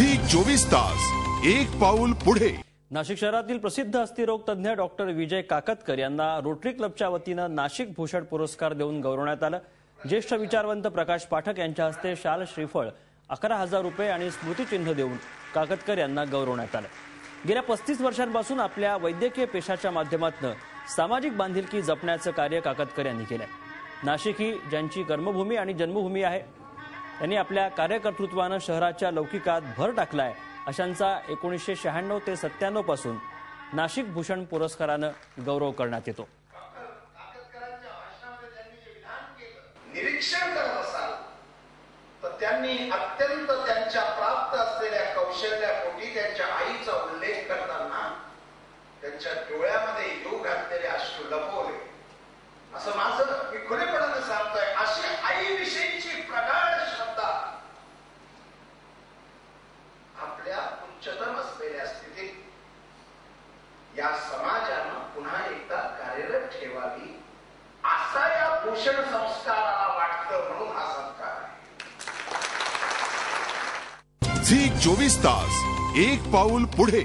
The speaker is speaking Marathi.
झी 24 तास एक पाऊल पुढे। नाशिक शहरातील प्रसिद्ध अस्थिरोग तज्ञ डॉक्टर विजय काकतकर यांना रोटरी क्लबच्या वतीनं नाशिक भूषण पुरस्कार देऊन गौरवण्यात आलं। ज्येष्ठ विचारवंत प्रकाश पाठक यांच्या हस्ते शाल श्रीफळ 11,000 रुपये आणि स्मृतिचिन्ह देऊन काकतकर यांना गौरवण्यात आलं। गेल्या 35 वर्षांपासून आपल्या वैद्यकीय पेशाच्या माध्यमातून सामाजिक बांधिलकी जपण्याचं कार्य काकतकर यांनी केलंय। नाशिक ही ज्यांची कर्मभूमी आणि जन्मभूमी आहे, त्यांनी आपल्या कार्यकर्तृत्वानं शहराच्या लौकिकात भर टाकलाय अशांचा 1996 ते 97 पासून नाशिक भूषण पुरस्कारानं गौरव करण्यात येतो। निरीक्षण करत असाल तर त्यांनी अत्यंत त्यांच्या प्राप्त असलेल्या कौशल्यापोटी त्यांच्या आईचा उल्लेख करताना त्यांच्या डोळ्यामध्ये येऊ घातलेले अश्रू लपवले, असं माझं मी खुलेपणाने सांगतोय। अशी आईविषयीची प्रगाढ श्रद्धा आपल्या उच्चतम असलेल्या स्थितीत या समाजानं पुन्हा एकदा कार्यरत ठेवावी असा या भूषण संस्काराला वाटतं, म्हणून हा सत्कार आहे। झी 24 तास एक पाऊल पुढे।